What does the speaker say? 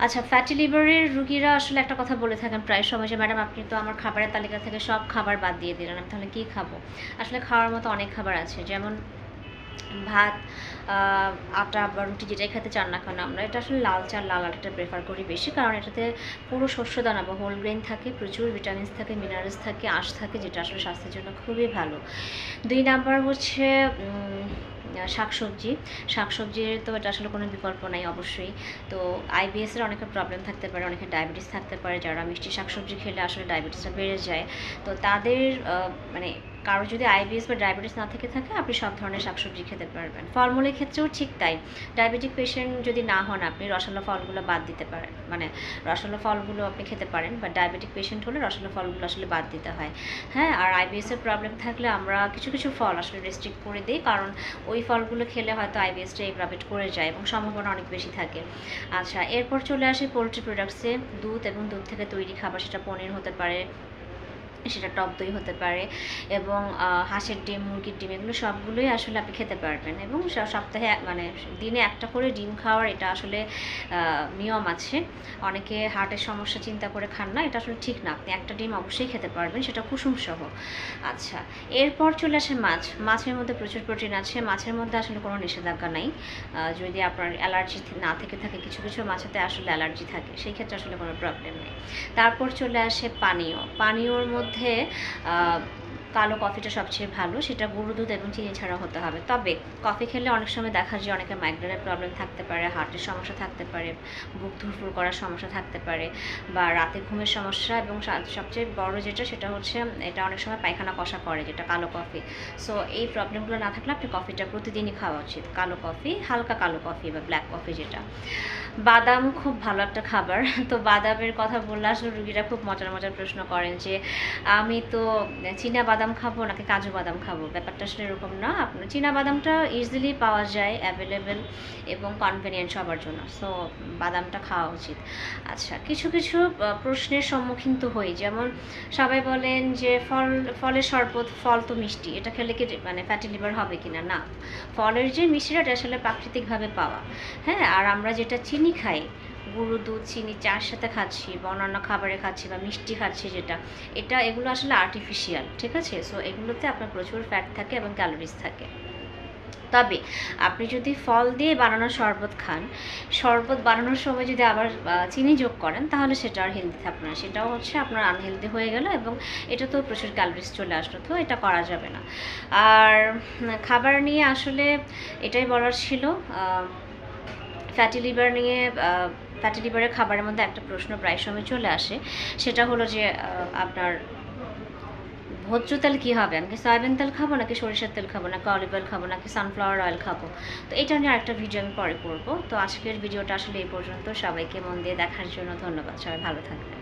আচ্ছা, ফ্যাটি লিভারের রুগীরা আসলে একটা কথা বলে থাকেন প্রায় সময় যে, ম্যাডাম আপনি তো আমার খাবারের তালিকা থেকে সব খাবার বাদ দিয়ে দিলেন, আমি তাহলে কী খাবো? আসলে খাওয়ার মতো অনেক খাবার আছে, যেমন ভাত, আটা বা রুটি যেটাই খেতে চান না কেন, আমরা এটা আসলে লাল চাল, লাল আটাটা প্রেফার করি বেশি, কারণ এটাতে পুরো শস্য দানা বা হোল গ্রেন থাকে, প্রচুর ভিটামিনস থাকে, মিনারেলস থাকে, আঁশ থাকে, যেটা আসলে স্বাস্থ্যের জন্য খুবই ভালো। 2 নাম্বার হচ্ছে শাকসবজি। শাকসবজির তো এটা আসলে কোনো বিকল্প নাই অবশ্যই। তো আইবিএসের অনেকের প্রবলেম থাকতে পারে, অনেকের ডায়াবেটিস থাকতে পারে, যারা মিষ্টি শাকসবজি খেলে আসলে ডায়াবেটিসটা বেড়ে যায়। তো তাদের মানে কারো যদি আইবিএস বা ডায়াবেটিস না থেকে থাকে, আপনি সব ধরনের শাকসবজি খেতে পারবেন। ফলমূলের ক্ষেত্রেও ঠিক তাই। ডায়াবেটিক পেশেন্ট যদি না হন, আপনি রসালো ফলগুলো বাদ দিতে পারেন, মানে রসালো ফলগুলো আপনি খেতে পারেন, বা ডায়াবেটিক পেশেন্ট হলে রসালো ফলগুলো আসলে বাদ দিতে হয়। হ্যাঁ, আর আইবিএসের প্রবলেম থাকলে আমরা কিছু কিছু ফল আসলে রেস্ট্রিক্ট করে দিই, কারণ ওই ফলগুলো খেলে হয়তো আইবিএসটা এগ্রাভেট করে যায় এবং সম্ভাবনা অনেক বেশি থাকে। আচ্ছা, এরপর চলে আসি পোলট্রি প্রোডাক্টসে। দুধ এবং দুধ থেকে তৈরি খাবার, সেটা পনির হতে পারে, সেটা টক দই হতে পারে, এবং হাঁসের ডিম, মুরগির ডিম, এগুলো সবগুলোই আসলে আপনি খেতে পারবেন। এবং সপ্তাহে মানে দিনে একটা করে ডিম খাওয়ার এটা আসলে নিয়ম আছে। অনেকে হার্টের সমস্যা চিন্তা করে খান না, এটা আসলে ঠিক না। আপনি একটা ডিম অবশ্যই খেতে পারবেন, সেটা কুসুম সহ। আচ্ছা, এরপর চলে আসে মাছ। মাছের মধ্যে প্রচুর প্রোটিন আছে, মাছের মধ্যে আসলে কোনো নিষেধাজ্ঞা নাই। যদি আপনার অ্যালার্জি না থেকে থাকে, কিছু কিছু মাছেতে আসলে অ্যালার্জি থাকে, সেই ক্ষেত্রে আসলে কোনো প্রবলেম নেই। তারপর চলে আসে পানীয়। পানীয়র মধ্যে কালো কফিটা সবচেয়ে ভালো, সেটা গরুর দুধ এবং চিনি ছাড়া হতে হবে। তবে কফি খেলে অনেক সময় দেখা যায় অনেকের মাইগ্রেনের প্রবলেম থাকতে পারে, হার্টের সমস্যা থাকতে পারে, বুক ধুরফুর করার সমস্যা থাকতে পারে, বা রাতে ঘুমের সমস্যা, এবং সবচেয়ে বড় যেটা, সেটা হচ্ছে এটা অনেক সময় পায়খানা কষা করে, যেটা কালো কফি। সো এই প্রবলেমগুলো না থাকলে আপনি কফিটা প্রতিদিনই খাওয়া উচিত। কালো কফি, হালকা কালো কফি বা ব্ল্যাক কফি যেটা। বাদাম খুব ভালো একটা খাবার। তো বাদামের কথা বললে আসলে রুগীরা খুব মজার মজার প্রশ্ন করেন যে, আমি তো চীনা বাদাম খাবো নাকি কাজু বাদাম খাবো? ব্যাপারটা আসলে এরকম না। আপনার চীনা বাদামটা ইজিলি পাওয়া যায়, অ্যাভেলেবেল এবং কনভেনিয়েন্ট সবার জন্য। সো বাদামটা খাওয়া উচিত। আচ্ছা, কিছু কিছু প্রশ্নের সম্মুখীন তো হই, যেমন সবাই বলেন যে ফলের শরবত, ফল তো মিষ্টি, এটা খেলে কি মানে ফ্যাটি লিভার হবে কিনা? না, ফলের যে মিষ্টিটা এটা আসলে প্রাকৃতিকভাবে পাওয়া। হ্যাঁ, আর আমরা যেটা চিনি খাই, গুঁড়ো দুধ, চিনি চার সাথে খাচ্ছি, বা অন্যান্য খাবারে খাচ্ছি, বা মিষ্টি খাচ্ছি যেটা, এগুলো আসলে আর্টিফিশিয়াল, ঠিক আছে? সো এগুলোতে আপনার প্রচুর ফ্যাট থাকে এবং ক্যালোরিজ থাকে। তবে আপনি যদি ফল দিয়ে বানানো শরবত খান, শরবত বানানোর সময় যদি আবার চিনি যোগ করেন, তাহলে সেটা আর হেলদি থাকবে না, সেটাও হচ্ছে আপনার আনহেলদি হয়ে গেল, এবং এটা তো প্রচুর ক্যালোরিজ চলে আসলো, তো এটা করা যাবে না। আর খাবার নিয়ে আসলে এটাই বলার ছিল। ফ্যাটি লিভার নিয়ে, ফ্যাটি লিভারের খাবারের মধ্যে একটা প্রশ্ন প্রায় সময় চলে আসে, সেটা হলো যে আপনার ভোজ্য তেল কী হবে? আমি কি সয়াবিন তেল খাবো, নাকি সরিষার তেল খাবো, নাকি অলিভ অয়েল খাবো, নাকি সানফ্লাওয়ার অয়েল খাবো? তো এটা নিয়ে আরেকটা ভিডিও আমি পরে করবো। তো আজকের ভিডিওটা আসলে এই পর্যন্ত। সবাইকে মন দিয়ে দেখার জন্য ধন্যবাদ। সবাই ভালো থাকবেন।